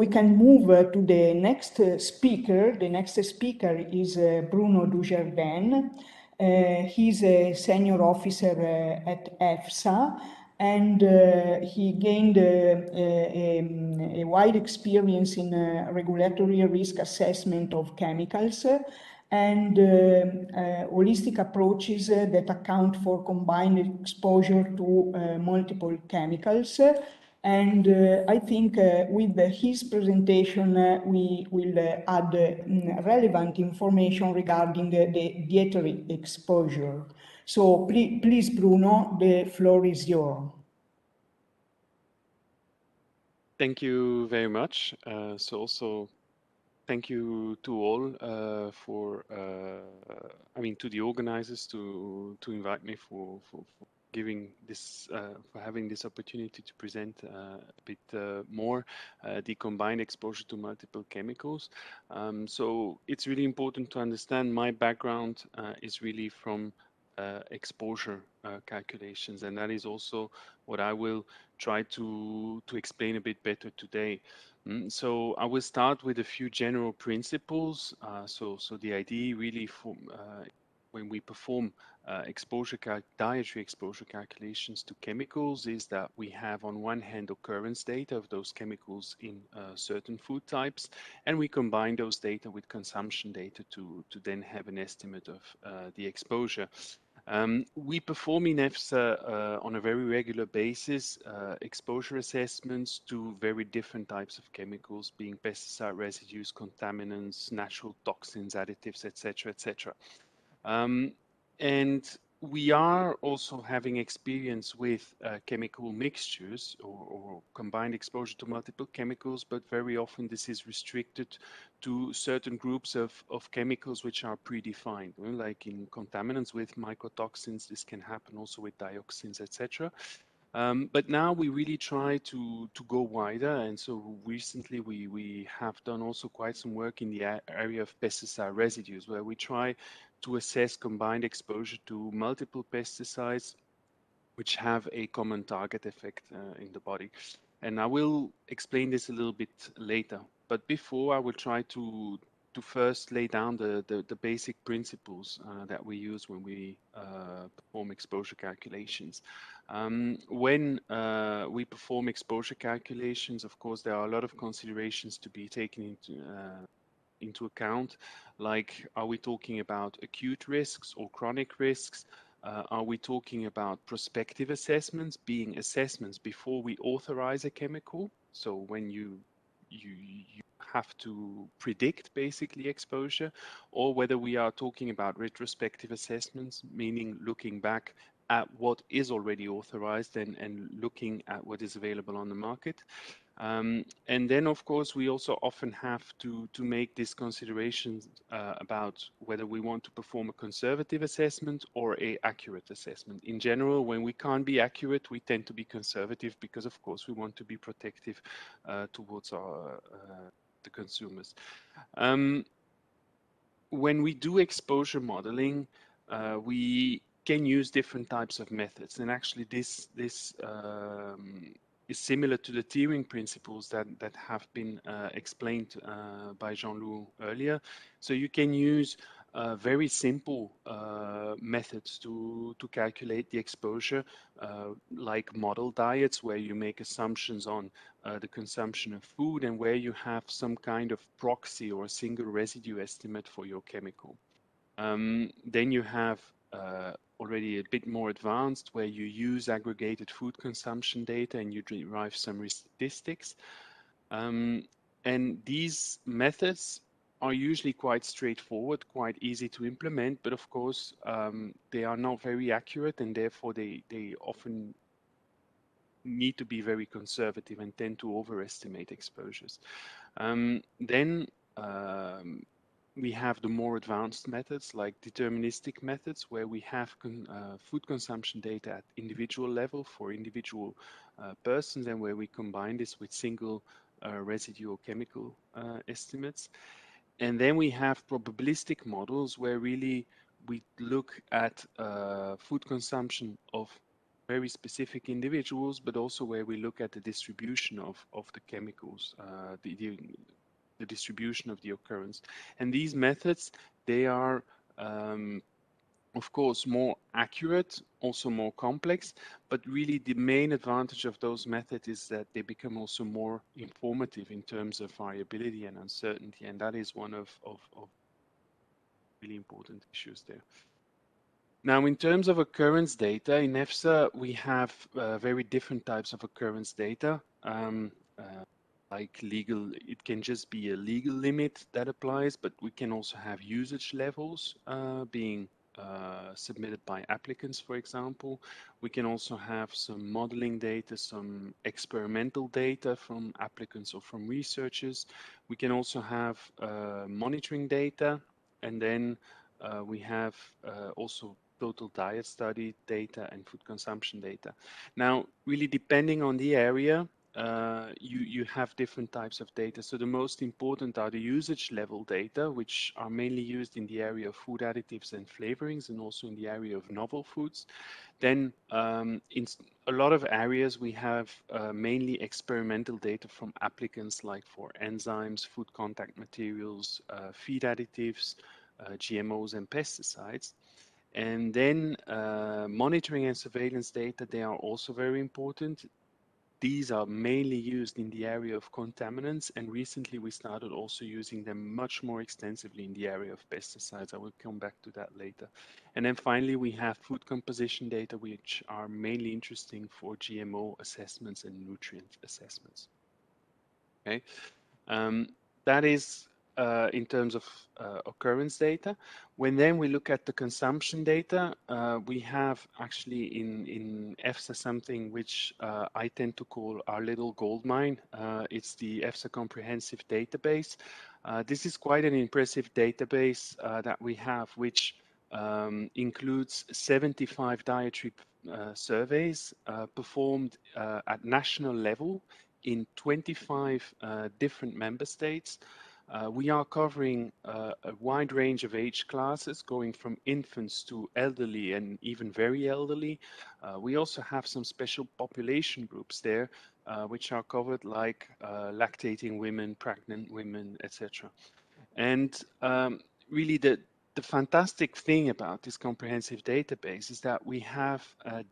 can move to the next speaker. The next speaker is Bruno Dujardin. He's a senior officer at EFSA, and he gained a wide experience in regulatory risk assessment of chemicals and holistic approaches that account for combined exposure to multiple chemicals. And I think with his presentation, we will add relevant information regarding the dietary exposure. So please, Bruno, the floor is yours. Thank you very much. So also thank you to all for, to the organizers to invite me for giving this, for having this opportunity to present a bit more the combined exposure to multiple chemicals. So it's really important to understand my background is really from exposure calculations, and that is also what I will try to explain a bit better today. So I will start with a few general principles. So the idea really for when we perform dietary exposure calculations to chemicals is that we have on one hand occurrence data of those chemicals in certain food types, and we combine those data with consumption data to then have an estimate of the exposure. We perform in EFSA on a very regular basis exposure assessments to very different types of chemicals, being pesticide residues, contaminants, natural toxins, additives, etc., etc. And we are also having experience with chemical mixtures or combined exposure to multiple chemicals, but very often this is restricted to certain groups of chemicals which are predefined, like in contaminants with mycotoxins. This can happen also with dioxins, etc. But now we really try to go wider, and so recently we have done also quite some work in the area of pesticide residues, where we try to assess combined exposure to multiple pesticides which have a common target effect in the body. And I will explain this a little bit later. But before, I will try to first lay down the basic principles that we use when we perform exposure calculations. When we perform exposure calculations, of course, there are a lot of considerations to be taken into account, like are we talking about acute risks or chronic risks? Are we talking about prospective assessments, being assessments before we authorize a chemical? So when you have to predict basically exposure, or whether we are talking about retrospective assessments, meaning looking back at what is already authorized and looking at what is available on the market. And then, of course, we also often have to make these considerations about whether we want to perform a conservative assessment or an accurate assessment. In general, when we can't be accurate, we tend to be conservative because, of course, we want to be protective towards the consumers. When we do exposure modeling, we can use different types of methods, and actually this is similar to the tiering principles that have been explained by Jean-Loup earlier. So you can use very simple methods to calculate the exposure, like model diets, where you make assumptions on the consumption of food and where you have some kind of proxy or a single residue estimate for your chemical. Then you have already a bit more advanced, where you use aggregated food consumption data and you derive some statistics. And these methods are usually quite straightforward, quite easy to implement, but of course, they are not very accurate, and therefore they often need to be very conservative and tend to overestimate exposures. Then we have the more advanced methods like deterministic methods, where we have food consumption data at individual level for individual persons, and where we combine this with single residual chemical estimates. And then we have probabilistic models, where really we look at food consumption of very specific individuals, but also where we look at the distribution of the chemicals, the distribution of the occurrence. And these methods, they are of course more accurate, also more complex, but really the main advantage of those methods is that they become also more informative in terms of variability and uncertainty, and that is one of really important issues there. Now, in terms of occurrence data, in EFSA, we have very different types of occurrence data. Like legal, it can just be a legal limit that applies, but we can also have usage levels being submitted by applicants, for example. We can also have some modeling data, some experimental data from applicants or from researchers. We can also have monitoring data, and then we have also total diet study data and food consumption data. Now, really depending on the area, you have different types of data. So the most important are the usage level data, which are mainly used in the area of food additives and flavorings, and also in the area of novel foods. Then in a lot of areas, we have mainly experimental data from applicants, like for enzymes, food contact materials, feed additives, GMOs and pesticides. And then monitoring and surveillance data, they are also very important. These are mainly used in the area of contaminants, and recently we started also using them much more extensively in the area of pesticides. I will come back to that later. And then finally, we have food composition data, which are mainly interesting for GMO assessments and nutrient assessments. Okay, that is in terms of occurrence data. When then we look at the consumption data, we have actually in EFSA something which I tend to call our little gold mine. It's the EFSA Comprehensive Database. This is quite an impressive database that we have, which includes 75 dietary surveys performed at national level in 25 different member states. We are covering a wide range of age classes, going from infants to elderly and even very elderly. We also have some special population groups there, which are covered, like lactating women, pregnant women, etc. And really the fantastic thing about this comprehensive database is that we have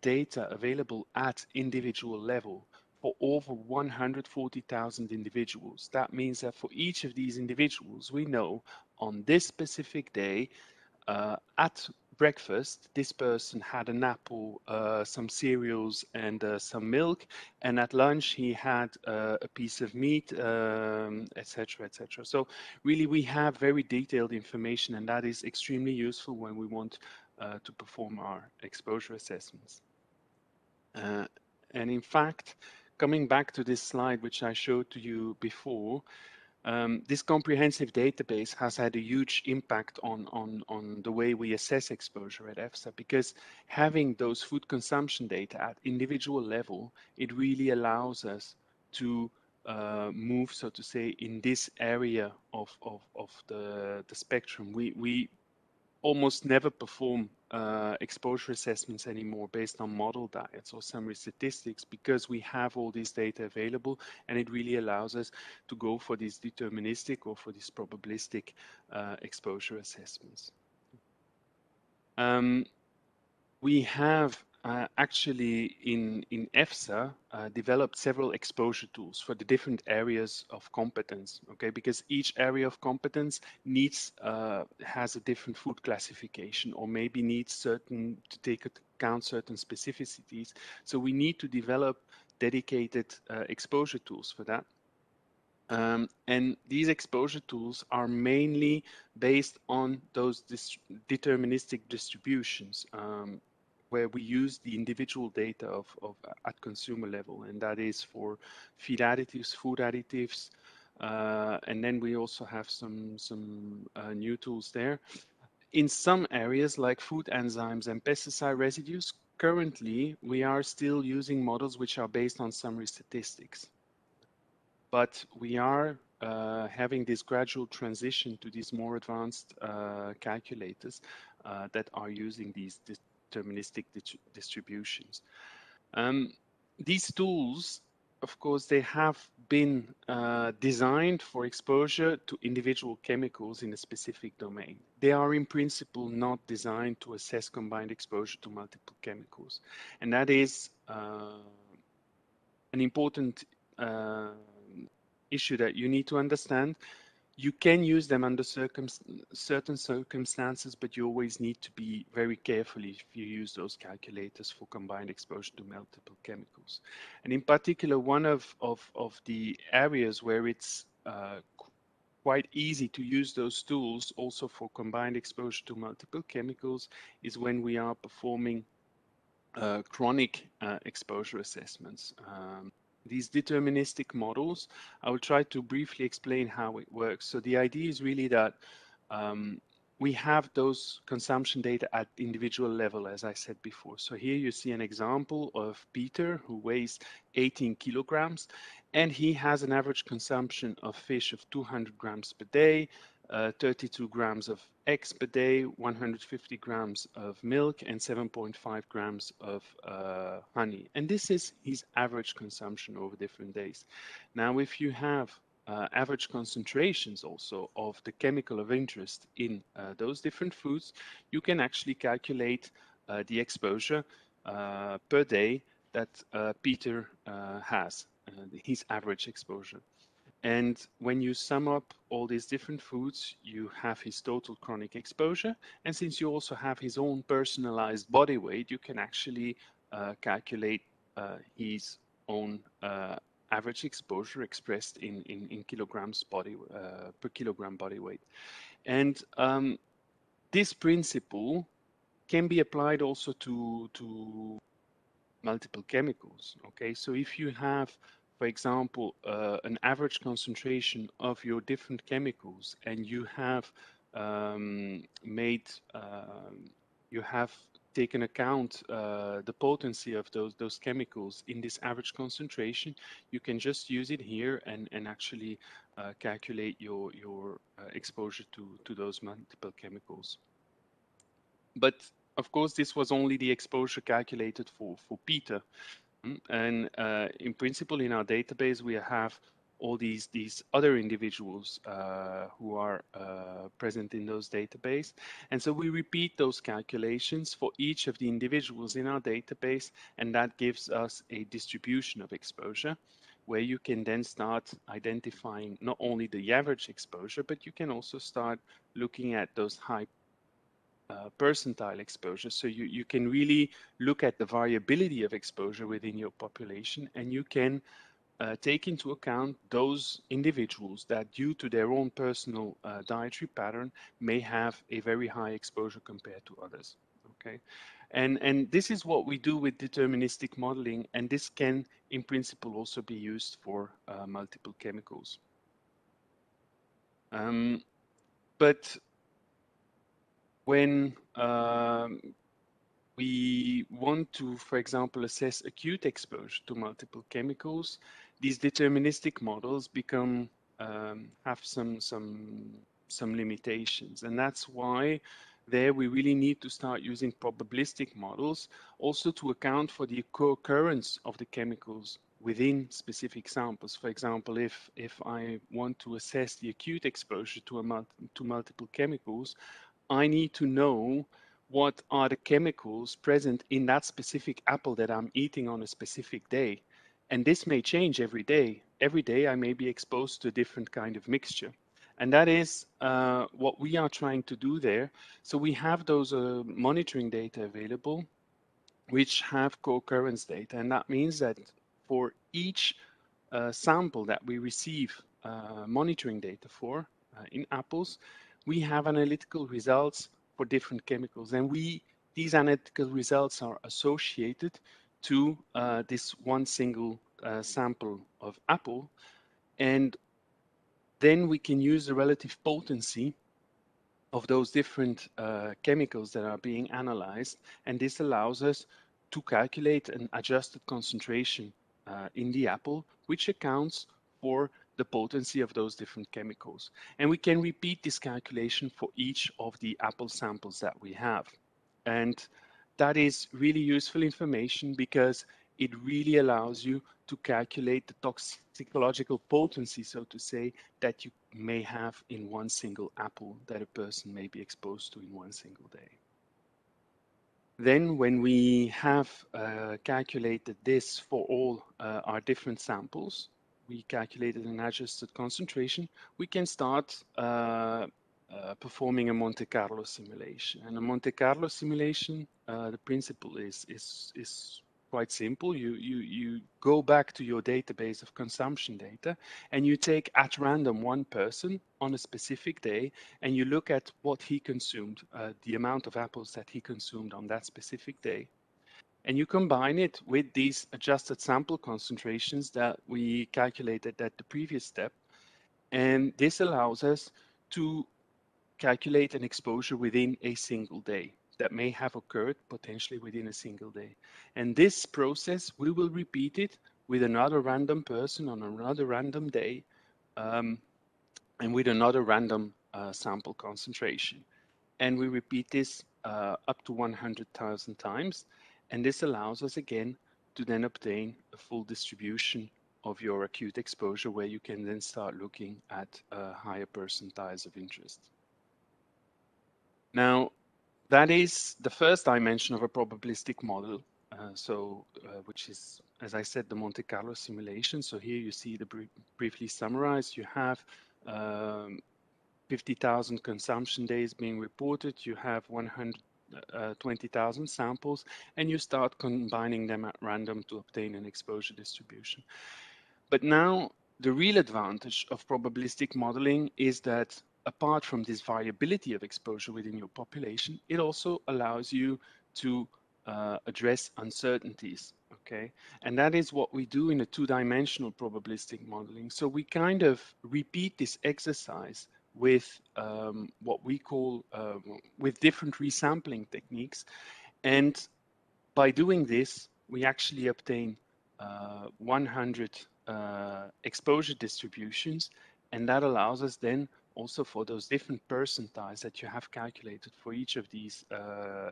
data available at individual level for over 140,000 individuals. That means that for each of these individuals, we know on this specific day at breakfast, this person had an apple, some cereals, and some milk, and at lunch he had a piece of meat, etc., etc. So really, we have very detailed information, and that is extremely useful when we want to perform our exposure assessments. And in fact, coming back to this slide, which I showed to you before, this comprehensive database has had a huge impact on the way we assess exposure at EFSA, because having those food consumption data at individual level, it really allows us to move, so to say, in this area of the spectrum. We almost never perform exposure assessments anymore based on model diets or summary statistics, because we have all this data available, and it really allows us to go for these deterministic or for these probabilistic exposure assessments. We have actually in EFSA developed several exposure tools for the different areas of competence, okay, because each area of competence needs has a different food classification, or maybe needs certain to take account certain specificities. So we need to develop dedicated exposure tools for that. And these exposure tools are mainly based on those deterministic distributions, where we use the individual data of at consumer level, and that is for feed additives, food additives, and then we also have some new tools there. In some areas like food enzymes and pesticide residues, currently we are still using models which are based on summary statistics. But we are having this gradual transition to these more advanced calculators that are using these deterministic distributions. These tools, of course, they have been designed for exposure to individual chemicals in a specific domain. They are in principle not designed to assess combined exposure to multiple chemicals. And that is an important issue that you need to understand. You can use them under certain circumstances, but you always need to be very careful if you use those calculators for combined exposure to multiple chemicals. And in particular, one of the areas where it's quite easy to use those tools also for combined exposure to multiple chemicals is when we are performing chronic exposure assessments. These deterministic models, I will try to briefly explain how it works. So the idea is really that we have those consumption data at individual level, as I said before. So here you see an example of Peter, who weighs 18 kilograms, and he has an average consumption of fish of 200 grams per day, 32 grams of eggs per day, 150 grams of milk, and 7.5 grams of honey. And this is his average consumption over different days. Now, if you have average concentrations also of the chemical of interest in those different foods, you can actually calculate the exposure per day that Peter has, his average exposure. And when you sum up all these different foods, you have his total chronic exposure. And since you also have his own personalized body weight, you can actually calculate his own average exposure expressed in kilograms per kilogram body weight. And this principle can be applied also to multiple chemicals. Okay, so if you have, for example, an average concentration of your different chemicals, and you have you have taken account the potency of those chemicals in this average concentration, you can just use it here and actually calculate your exposure to those multiple chemicals. But of course, this was only the exposure calculated for Peter. And in principle, in our database, we have all these other individuals who are present in those database. And so we repeat those calculations for each of the individuals in our database, and that gives us a distribution of exposure, where you can then start identifying not only the average exposure, but you can also start looking at those high percentile exposure. So you can really look at the variability of exposure within your population, and you can take into account those individuals that, due to their own personal dietary pattern, may have a very high exposure compared to others. Okay, and this is what we do with deterministic modeling, and this can, in principle, also be used for multiple chemicals. But when we want to, for example, assess acute exposure to multiple chemicals, these deterministic models become have some limitations, and that's why there we really need to start using probabilistic models also to account for the co-occurrence of the chemicals within specific samples. For example, if I want to assess the acute exposure to multiple chemicals, I need to know what are the chemicals present in that specific apple that I'm eating on a specific day. And this may change every day. Every day I may be exposed to a different kind of mixture. And that is what we are trying to do there. So we have those monitoring data available, which have co-occurrence data. And that means that for each sample that we receive monitoring data for in apples, we have analytical results for different chemicals, and these analytical results are associated to this one single sample of apple, and then we can use the relative potency of those different chemicals that are being analyzed, and this allows us to calculate an adjusted concentration in the apple, which accounts for the potency of those different chemicals. And we can repeat this calculation for each of the apple samples that we have. And that is really useful information, because it really allows you to calculate the toxicological potency, so to say, that you may have in one single apple that a person may be exposed to in one single day. Then when we have calculated this for all our different samples, we calculated an adjusted concentration, we can start performing a Monte Carlo simulation. And a Monte Carlo simulation, the principle is quite simple. You go back to your database of consumption data and you take at random one person on a specific day and you look at what he consumed, the amount of apples that he consumed on that specific day. And you combine it with these adjusted sample concentrations that we calculated at the previous step. And this allows us to calculate an exposure within a single day that may have occurred potentially within a single day. And this process, we will repeat it with another random person on another random day and with another random sample concentration. And we repeat this up to 100,000 times. And this allows us again to then obtain a full distribution of your acute exposure where you can then start looking at higher percentiles of interest. Now, that is the first dimension of a probabilistic model. Which is, as I said, the Monte Carlo simulation. So here you see the briefly summarized. You have 50,000 consumption days being reported. You have 120,000 samples, and you start combining them at random to obtain an exposure distribution. But now the real advantage of probabilistic modeling is that apart from this variability of exposure within your population, it also allows you to address uncertainties, okay? And that is what we do in a two-dimensional probabilistic modeling. So we kind of repeat this exercise with what we call, with different resampling techniques. And by doing this, we actually obtain 100 exposure distributions, and that allows us then also for those different percentiles that you have calculated for each of these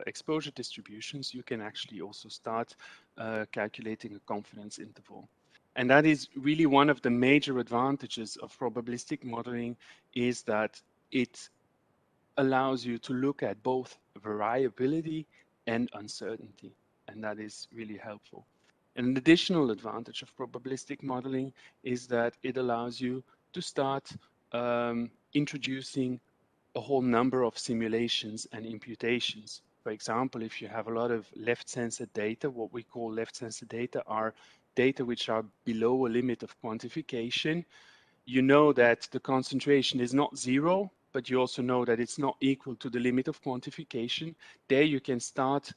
exposure distributions, you can actually also start calculating a confidence interval. And that is really one of the major advantages of probabilistic modeling, is that it allows you to look at both variability and uncertainty, and that is really helpful. An additional advantage of probabilistic modeling is that it allows you to start introducing a whole number of simulations and imputations. For example, if you have a lot of left-censored data, what we call left-censored data are data which are below a limit of quantification. You know that the concentration is not zero, but you also know that it's not equal to the limit of quantification. There you can start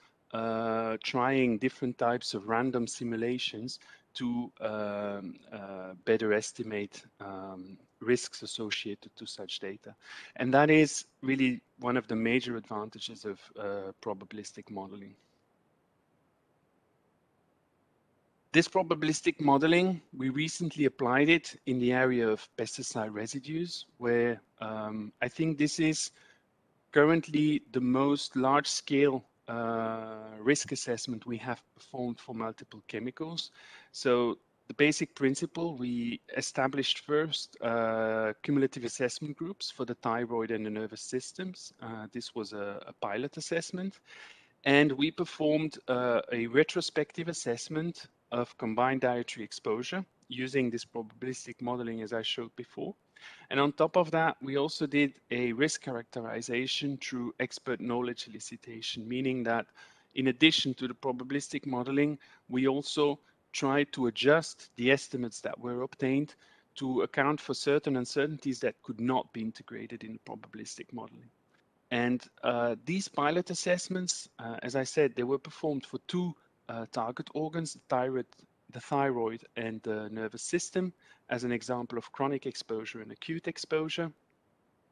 trying different types of random simulations to better estimate risks associated to such data. And that is really one of the major advantages of probabilistic modeling. This probabilistic modeling, we recently applied it in the area of pesticide residues, where I think this is currently the most large-scale risk assessment we have performed for multiple chemicals. So the basic principle, we established first cumulative assessment groups for the thyroid and the nervous systems. This was a pilot assessment. And we performed a retrospective assessment of combined dietary exposure using this probabilistic modeling as I showed before. And on top of that, we also did a risk characterization through expert knowledge elicitation, meaning that in addition to the probabilistic modeling, we also tried to adjust the estimates that were obtained to account for certain uncertainties that could not be integrated in the probabilistic modeling. And these pilot assessments, as I said, they were performed for two target organs, the thyroid and the nervous system, as an example of chronic exposure and acute exposure.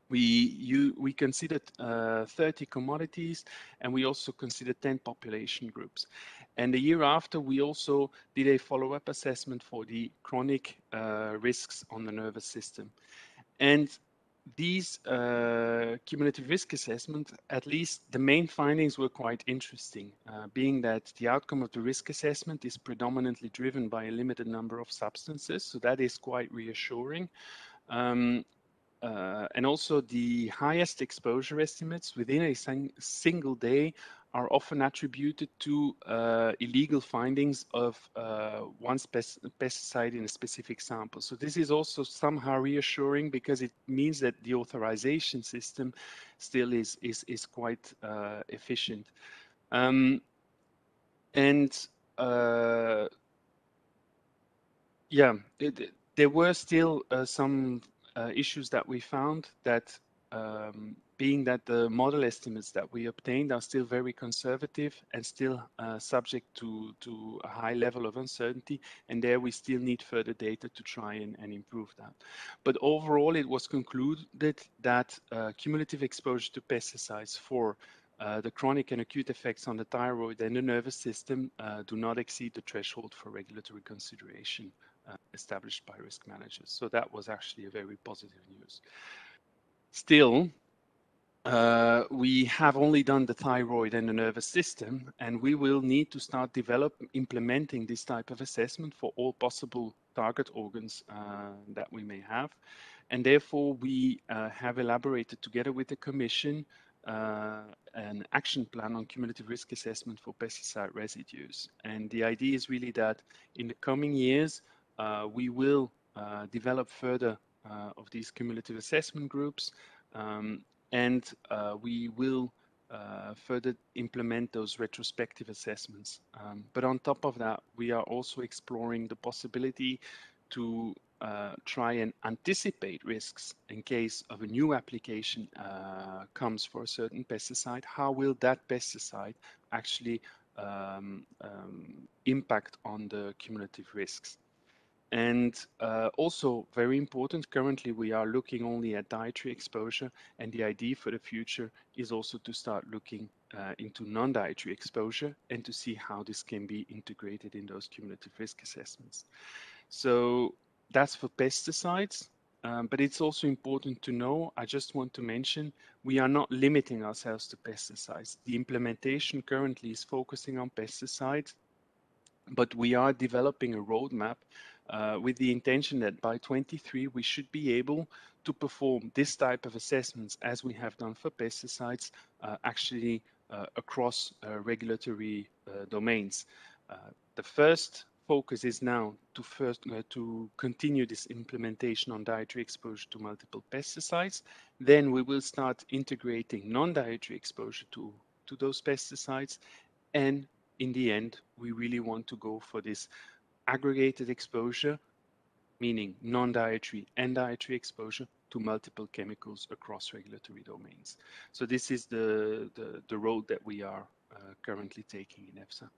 We considered 30 commodities, and we also considered 10 population groups. And the year after, we also did a follow-up assessment for the chronic risks on the nervous system. And these cumulative risk assessment, at least the main findings were quite interesting, being that the outcome of the risk assessment is predominantly driven by a limited number of substances. So that is quite reassuring. And also the highest exposure estimates within a single day are often attributed to illegal findings of one pesticide in a specific sample. So this is also somehow reassuring because it means that the authorization system still is quite efficient. Yeah, there were still some issues that we found that being that the model estimates that we obtained are still very conservative and still subject to a high level of uncertainty. And there we still need further data to try and improve that. But overall, it was concluded that cumulative exposure to pesticides for the chronic and acute effects on the thyroid and the nervous system do not exceed the threshold for regulatory consideration established by risk managers. So that was actually a very positive news. Still, we have only done the thyroid and the nervous system, and we will need to start implementing this type of assessment for all possible target organs that we may have. And therefore, we have elaborated together with the Commission an action plan on cumulative risk assessment for pesticide residues. And the idea is really that in the coming years, we will develop further of these cumulative assessment groups, and we will further implement those retrospective assessments. But on top of that, we are also exploring the possibility to try and anticipate risks in case of a new application comes for a certain pesticide. How will that pesticide actually impact on the cumulative risks? And also very important, currently we are looking only at dietary exposure, and the idea for the future is also to start looking into non-dietary exposure and to see how this can be integrated in those cumulative risk assessments. So that's for pesticides, but it's also important to know, I just want to mention, we are not limiting ourselves to pesticides. The implementation currently is focusing on pesticides, but we are developing a roadmap with the intention that by 23 we should be able to perform this type of assessments as we have done for pesticides actually across regulatory domains. The first focus is now to continue this implementation on dietary exposure to multiple pesticides. Then we will start integrating non-dietary exposure to those pesticides, and in the end, we really want to go for this aggregated exposure, meaning non-dietary and dietary exposure to multiple chemicals across regulatory domains. So this is the road that we are currently taking in EFSA.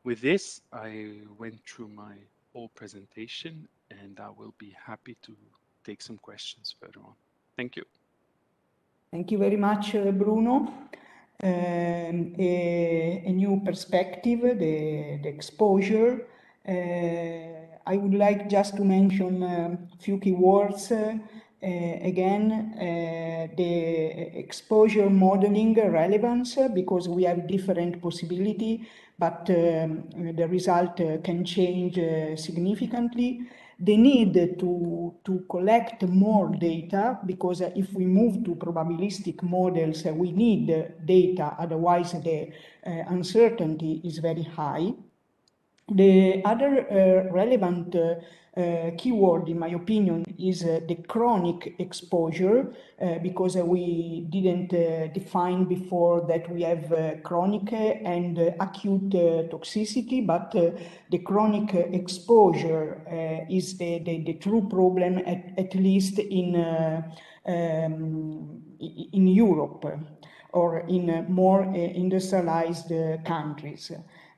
With this, I went through my whole presentation, and I will be happy to take some questions further on. Thank you. Thank you very much, Bruno. A new perspective, the exposure. I would like just to mention a few keywords. Again, the exposure modeling relevance, because we have different possibility, but the result can change significantly. The need to collect more data, because if we move to probabilistic models, we need data, otherwise the uncertainty is very high. The other relevant keyword, in my opinion, is the chronic exposure, because we didn't define before that we have chronic and acute toxicity, but the chronic exposure is the true problem, at least in Europe or in more industrialized countries.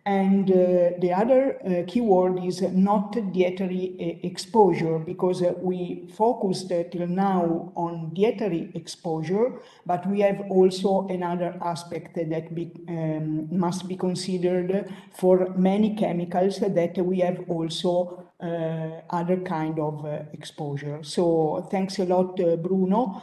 And the other keyword is not dietary exposure, because we focused till now on dietary exposure, but we have also another aspect that must be considered for many chemicals, that we have also other kind of exposure. So thanks a lot, Bruno.